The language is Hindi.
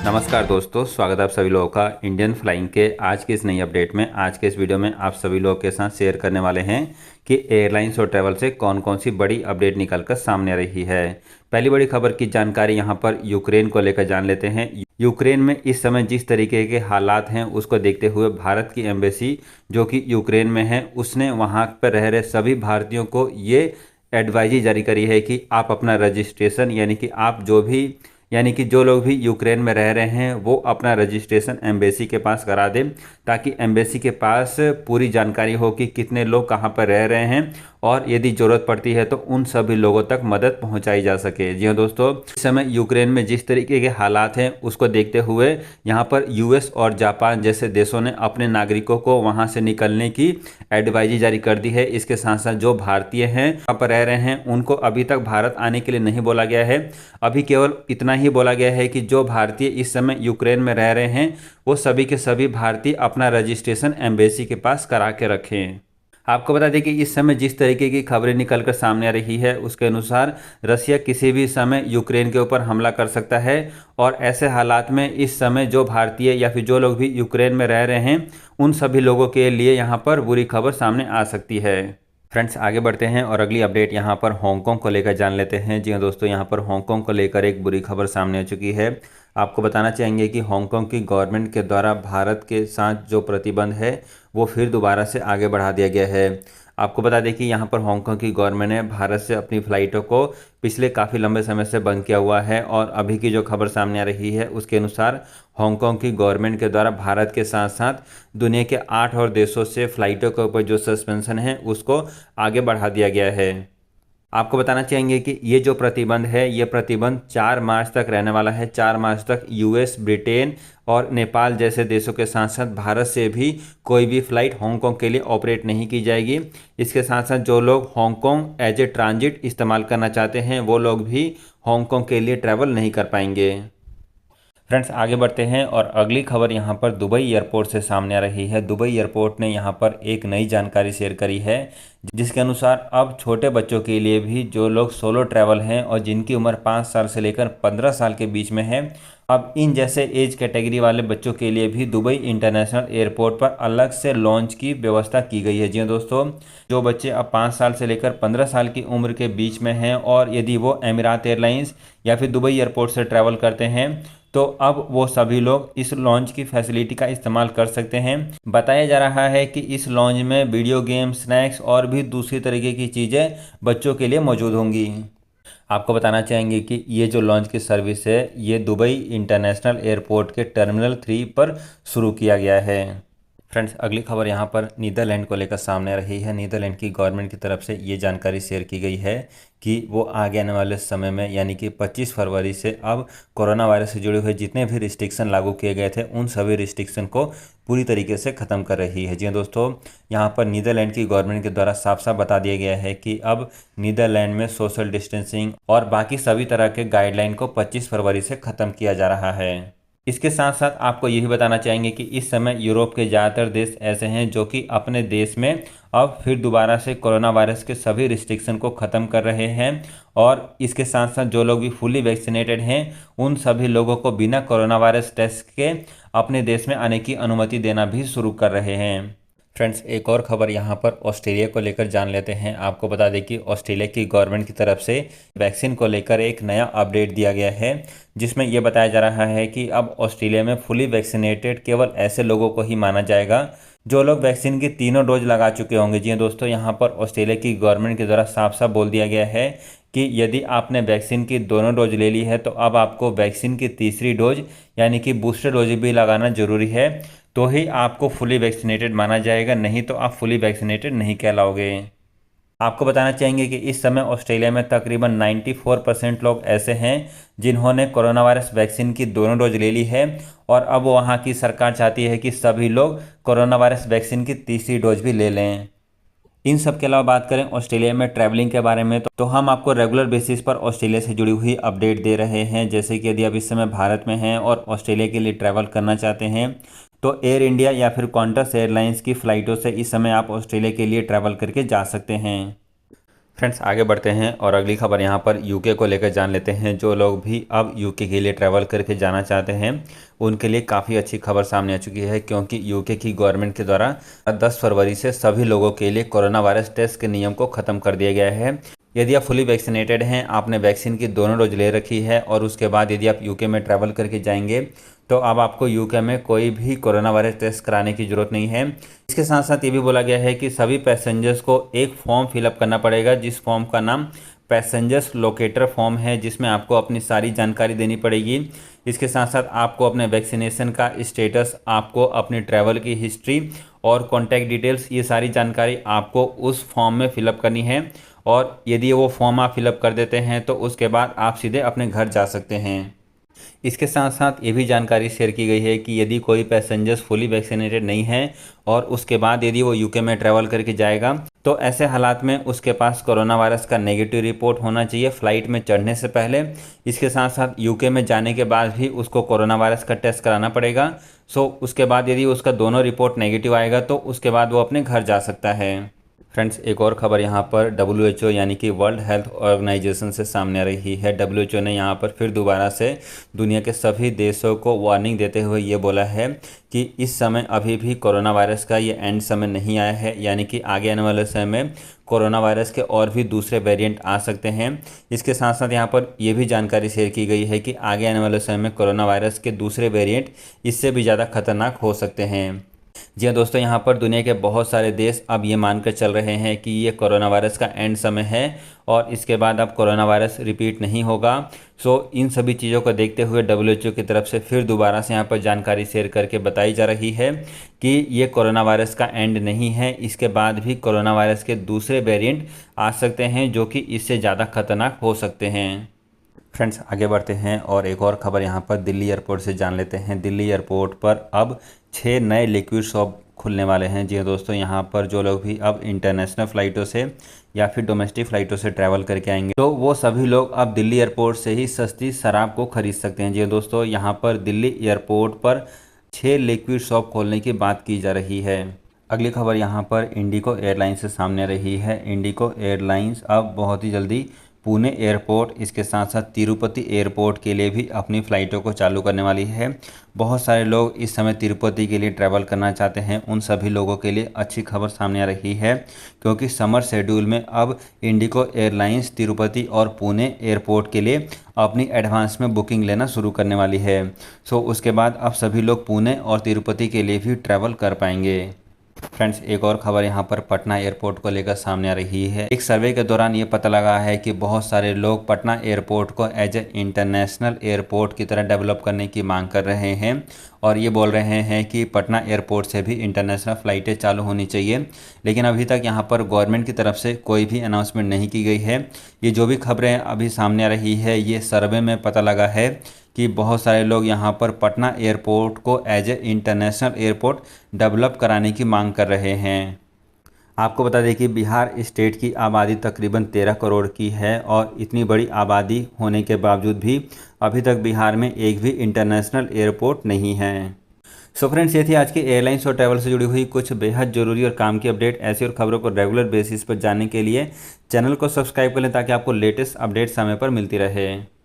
नमस्कार दोस्तों, स्वागत है आप सभी लोगों का इंडियन फ्लाइंग के आज के इस नई अपडेट में। आज के इस वीडियो में आप सभी लोगों के साथ शेयर करने वाले हैं कि एयरलाइंस और ट्रैवल से कौन कौन सी बड़ी अपडेट निकलकर सामने आ रही है। पहली बड़ी खबर की जानकारी यहां पर यूक्रेन को लेकर जान लेते हैं। यूक्रेन में इस समय जिस तरीके के हालात हैं उसको देखते हुए भारत की एम्बेसी जो कि यूक्रेन में है उसने वहाँ पर रह रहे सभी भारतीयों को ये एडवाइजरी जारी करी है कि आप अपना रजिस्ट्रेशन यानी कि जो लोग भी यूक्रेन में रह रहे हैं वो अपना रजिस्ट्रेशन एम्बेसी के पास करा दें, ताकि एम्बेसी के पास पूरी जानकारी हो कि कितने लोग कहां पर रह रहे हैं और यदि ज़रूरत पड़ती है तो उन सभी लोगों तक मदद पहुंचाई जा सके। जी हाँ दोस्तों, इस समय यूक्रेन में जिस तरीके के हालात हैं उसको देखते हुए यहां पर यूएस और जापान जैसे देशों ने अपने नागरिकों को वहां से निकलने की एडवाइजरी जारी कर दी है। इसके साथ साथ जो भारतीय हैं वहाँ पर रह रहे हैं उनको अभी तक भारत आने के लिए नहीं बोला गया है। अभी केवल इतना ही बोला गया है कि जो भारतीय इस समय यूक्रेन में रह रहे हैं वो सभी के सभी भारतीय अपना रजिस्ट्रेशन एम्बेसी के पास करा के रखें। आपको बता दें कि इस समय जिस तरीके की खबरें निकलकर सामने आ रही है उसके अनुसार रसिया किसी भी समय यूक्रेन के ऊपर हमला कर सकता है और ऐसे हालात में इस समय जो भारतीय या फिर जो लोग भी यूक्रेन में रह रहे हैं उन सभी लोगों के लिए यहाँ पर बुरी खबर सामने आ सकती है। फ्रेंड्स, आगे बढ़ते हैं और अगली अपडेट यहाँ पर हांगकांग को लेकर जान लेते हैं। जी हाँ दोस्तों, यहाँ पर हांगकांग को लेकर एक बुरी खबर सामने आ चुकी है। आपको बताना चाहेंगे कि हांगकांग की गवर्नमेंट के द्वारा भारत के साथ जो प्रतिबंध है वो फिर दोबारा से आगे बढ़ा दिया गया है। आपको बता दें कि यहाँ पर हांगकांग की गवर्नमेंट ने भारत से अपनी फ़्लाइटों को पिछले काफ़ी लंबे समय से बंद किया हुआ है और अभी की जो खबर सामने आ रही है उसके अनुसार हांगकांग की गवर्नमेंट के द्वारा भारत के साथ साथ दुनिया के 8 और देशों से फ़्लाइटों के ऊपर जो सस्पेंशन है उसको आगे बढ़ा दिया गया है। आपको बताना चाहेंगे कि ये जो प्रतिबंध है ये प्रतिबंध 4 मार्च तक रहने वाला है। 4 मार्च तक यूएस, ब्रिटेन और नेपाल जैसे देशों के साथ साथ भारत से भी कोई भी फ़्लाइट हांगकांग के लिए ऑपरेट नहीं की जाएगी। इसके साथ साथ जो लोग हांगकांग एज ए ट्रांजिट इस्तेमाल करना चाहते हैं वो लोग भी हांगकांग के लिए ट्रैवल नहीं कर पाएंगे। फ्रेंड्स, आगे बढ़ते हैं और अगली खबर यहाँ पर दुबई एयरपोर्ट से सामने आ रही है। दुबई एयरपोर्ट ने यहाँ पर एक नई जानकारी शेयर करी है जिसके अनुसार अब छोटे बच्चों के लिए भी जो लोग सोलो ट्रैवल हैं और जिनकी उम्र 5 साल से लेकर 15 साल के बीच में है, अब इन जैसे एज कैटेगरी वाले बच्चों के लिए भी दुबई इंटरनेशनल एयरपोर्ट पर अलग से लॉन्च की व्यवस्था की गई है। जी हाँ दोस्तों, जो बच्चे अब 5 साल से लेकर 15 साल की उम्र के बीच में हैं और यदि वो एमिरात एयरलाइंस या फिर दुबई एयरपोर्ट से ट्रैवल करते हैं तो अब वो सभी लोग इस लॉन्च की फैसिलिटी का इस्तेमाल कर सकते हैं। बताया जा रहा है कि इस लॉन्च में वीडियो गेम, स्नैक्स और भी दूसरी तरीके की चीज़ें बच्चों के लिए मौजूद होंगी। आपको बताना चाहेंगे कि ये जो लॉन्च की सर्विस है ये दुबई इंटरनेशनल एयरपोर्ट के टर्मिनल 3 पर शुरू किया गया है। फ्रेंड्स, अगली खबर यहाँ पर नीदरलैंड को लेकर सामने आ रही है। नीदरलैंड की गवर्नमेंट की तरफ से ये जानकारी शेयर की गई है कि वो आगे आने वाले समय में यानी कि 25 फरवरी से अब कोरोना वायरस से जुड़े हुए जितने भी रिस्ट्रिक्शन लागू किए गए थे उन सभी रिस्ट्रिक्शन को पूरी तरीके से ख़त्म कर रही है। जी हाँ दोस्तों, यहाँ पर नीदरलैंड की गवर्नमेंट के द्वारा साफ साफ बता दिया गया है कि अब नीदरलैंड में सोशल डिस्टेंसिंग और बाकी सभी तरह के गाइडलाइन को 25 फरवरी से ख़त्म किया जा रहा है। इसके साथ साथ आपको यही बताना चाहेंगे कि इस समय यूरोप के ज़्यादातर देश ऐसे हैं जो कि अपने देश में अब फिर दोबारा से कोरोना वायरस के सभी रिस्ट्रिक्शन को ख़त्म कर रहे हैं और इसके साथ साथ जो लोग भी फुली वैक्सीनेटेड हैं उन सभी लोगों को बिना कोरोना वायरस टेस्ट के अपने देश में आने की अनुमति देना भी शुरू कर रहे हैं। फ्रेंड्स, एक और खबर यहाँ पर ऑस्ट्रेलिया को लेकर जान लेते हैं। आपको बता दें कि ऑस्ट्रेलिया की गवर्नमेंट की तरफ से वैक्सीन को लेकर एक नया अपडेट दिया गया है जिसमें यह बताया जा रहा है कि अब ऑस्ट्रेलिया में फुली वैक्सीनेटेड केवल ऐसे लोगों को ही माना जाएगा जो लोग वैक्सीन की तीनों डोज लगा चुके होंगे। जी हाँ दोस्तों, यहाँ पर ऑस्ट्रेलिया की गवर्नमेंट के द्वारा साफ साफ बोल दिया गया है कि यदि आपने वैक्सीन की दोनों डोज ले ली है तो अब आपको वैक्सीन की तीसरी डोज यानी कि बूस्टर डोज भी लगाना जरूरी है, तो ही आपको फुली वैक्सीनेटेड माना जाएगा, नहीं तो आप फुली वैक्सीनेटेड नहीं कहलाओगे। आपको बताना चाहेंगे कि इस समय ऑस्ट्रेलिया में तकरीबन 94% लोग ऐसे हैं जिन्होंने कोरोना वायरस वैक्सीन की दोनों डोज ले ली है और अब वहाँ की सरकार चाहती है कि सभी लोग कोरोना वायरस वैक्सीन की तीसरी डोज भी ले लें। इन सब के अलावा बात करें ऑस्ट्रेलिया में ट्रैवलिंग के बारे में तो हम आपको रेगुलर बेसिस पर ऑस्ट्रेलिया से जुड़ी हुई अपडेट दे रहे हैं। जैसे कि यदि आप इस समय भारत में हैं और ऑस्ट्रेलिया के लिए ट्रैवल करना चाहते हैं तो एयर इंडिया या फिर क्वांटस एयरलाइंस की फ़्लाइटों से इस समय आप ऑस्ट्रेलिया के लिए ट्रैवल करके जा सकते हैं। फ्रेंड्स आगे बढ़ते हैं और अगली खबर यहाँ पर यूके को लेकर जान लेते हैं। जो लोग भी अब यूके के लिए ट्रैवल करके जाना चाहते हैं उनके लिए काफ़ी अच्छी खबर सामने आ चुकी है, क्योंकि यूके की गवर्नमेंट के द्वारा 10 फरवरी से सभी लोगों के लिए कोरोना वायरस टेस्ट के नियम को ख़त्म कर दिया गया है। यदि आप फुली वैक्सीनेटेड हैं, आपने वैक्सीन की दोनों डोज ले रखी है और उसके बाद यदि आप यूके में ट्रैवल करके जाएंगे तो अब आपको यूके में कोई भी कोरोना वायरस टेस्ट कराने की ज़रूरत नहीं है। इसके साथ साथ ये भी बोला गया है कि सभी पैसेंजर्स को एक फॉर्म फिलअप करना पड़ेगा, जिस फॉर्म का नाम पैसेंजर्स लोकेटर फॉर्म है, जिसमें आपको अपनी सारी जानकारी देनी पड़ेगी। इसके साथ साथ आपको अपने वैक्सीनेशन का स्टेटस, आपको अपनी ट्रैवल की हिस्ट्री और कॉन्टैक्ट डिटेल्स, ये सारी जानकारी आपको उस फॉर्म में फिलअप करनी है। और यदि वो फॉर्म आप फिलअप कर देते हैं तो उसके बाद आप सीधे अपने घर जा सकते हैं। इसके साथ साथ ये भी जानकारी शेयर की गई है कि यदि कोई पैसेंजर्स फुली वैक्सीनेटेड नहीं है और उसके बाद यदि वो यूके में ट्रैवल करके जाएगा तो ऐसे हालात में उसके पास कोरोना वायरस का नेगेटिव रिपोर्ट होना चाहिए फ़्लाइट में चढ़ने से पहले। इसके साथ साथ यूके में जाने के बाद भी उसको कोरोना वायरस का टेस्ट कराना पड़ेगा। उसके बाद यदि उसका दोनों रिपोर्ट नेगेटिव आएगा तो उसके बाद वो अपने घर जा सकता है। फ्रेंड्स एक और खबर यहाँ पर WHO यानी कि वर्ल्ड हेल्थ ऑर्गेनाइजेशन से सामने आ रही है। WHO ने यहाँ पर फिर दोबारा से दुनिया के सभी देशों को वार्निंग देते हुए ये बोला है कि इस समय अभी भी कोरोना वायरस का ये एंड समय नहीं आया है, यानी कि आगे आने वाले समय में कोरोना वायरस के और भी दूसरे वेरिएंट आ सकते हैं। इसके साथ साथ यहाँ पर यह भी जानकारी शेयर की गई है कि आगे आने वाले समय में कोरोना वायरस के दूसरे वेरिएंट इससे भी ज़्यादा खतरनाक हो सकते हैं। जी हाँ दोस्तों, यहाँ पर दुनिया के बहुत सारे देश अब ये मानकर चल रहे हैं कि ये कोरोना वायरस का एंड समय है और इसके बाद अब कोरोना वायरस रिपीट नहीं होगा। इन सभी चीज़ों को देखते हुए WHO की तरफ से फिर दोबारा से यहाँ पर जानकारी शेयर करके बताई जा रही है कि ये कोरोना वायरस का एंड नहीं है। इसके बाद भी कोरोना वायरस के दूसरे वेरिएंट आ सकते हैं जो कि इससे ज़्यादा खतरनाक हो सकते हैं। फ्रेंड्स आगे बढ़ते हैं और एक और ख़बर यहाँ पर दिल्ली एयरपोर्ट से जान लेते हैं। दिल्ली एयरपोर्ट पर अब 6 नए लिक्विड शॉप खुलने वाले हैं। जी दोस्तों, यहाँ पर जो लोग भी अब इंटरनेशनल फ़्लाइटों से या फिर डोमेस्टिक फ़्लाइटों से ट्रैवल करके आएंगे तो वो सभी लोग अब दिल्ली एयरपोर्ट से ही सस्ती शराब को ख़रीद सकते हैं। जी दोस्तों, यहाँ पर दिल्ली एयरपोर्ट पर 6 लिक्विड शॉप खोलने की बात की जा रही है। अगली खबर यहाँ पर इंडिगो एयरलाइंस से सामने आ रही है। इंडिगो एयरलाइंस अब बहुत ही जल्दी पुणे एयरपोर्ट, इसके साथ साथ तिरुपति एयरपोर्ट के लिए भी अपनी फ़्लाइटों को चालू करने वाली है। बहुत सारे लोग इस समय तिरुपति के लिए ट्रैवल करना चाहते हैं, उन सभी लोगों के लिए अच्छी खबर सामने आ रही है, क्योंकि समर शेड्यूल में अब इंडिगो एयरलाइंस तिरुपति और पुणे एयरपोर्ट के लिए अपनी एडवांस में बुकिंग लेना शुरू करने वाली है। उसके बाद अब सभी लोग पुणे और तिरुपति के लिए भी ट्रैवल कर पाएंगे। फ्रेंड्स एक और खबर यहाँ पर पटना एयरपोर्ट को लेकर सामने आ रही है। एक सर्वे के दौरान ये पता लगा है कि बहुत सारे लोग पटना एयरपोर्ट को एज ए इंटरनेशनल एयरपोर्ट की तरह डेवलप करने की मांग कर रहे हैं और ये बोल रहे हैं कि पटना एयरपोर्ट से भी इंटरनेशनल फ़्लाइटें चालू होनी चाहिए। लेकिन अभी तक यहाँ पर गवर्नमेंट की तरफ से कोई भी अनाउंसमेंट नहीं की गई है। ये जो भी खबरें अभी सामने आ रही है ये सर्वे में पता लगा है कि बहुत सारे लोग यहाँ पर पटना एयरपोर्ट को as a international airport develop कराने की मांग कर रहे हैं। आपको बता दें कि बिहार स्टेट की आबादी तकरीबन 13 करोड़ की है और इतनी बड़ी आबादी होने के बावजूद भी अभी तक बिहार में एक भी इंटरनेशनल एयरपोर्ट नहीं है। फ्रेंड्स ये थी आज की एयरलाइंस और ट्रैवल से जुड़ी हुई कुछ बेहद ज़रूरी और काम की अपडेट। ऐसी और खबरों को रेगुलर बेसिस पर जानने के लिए चैनल को सब्सक्राइब कर लें ताकि आपको लेटेस्ट अपडेट समय पर मिलती रहे।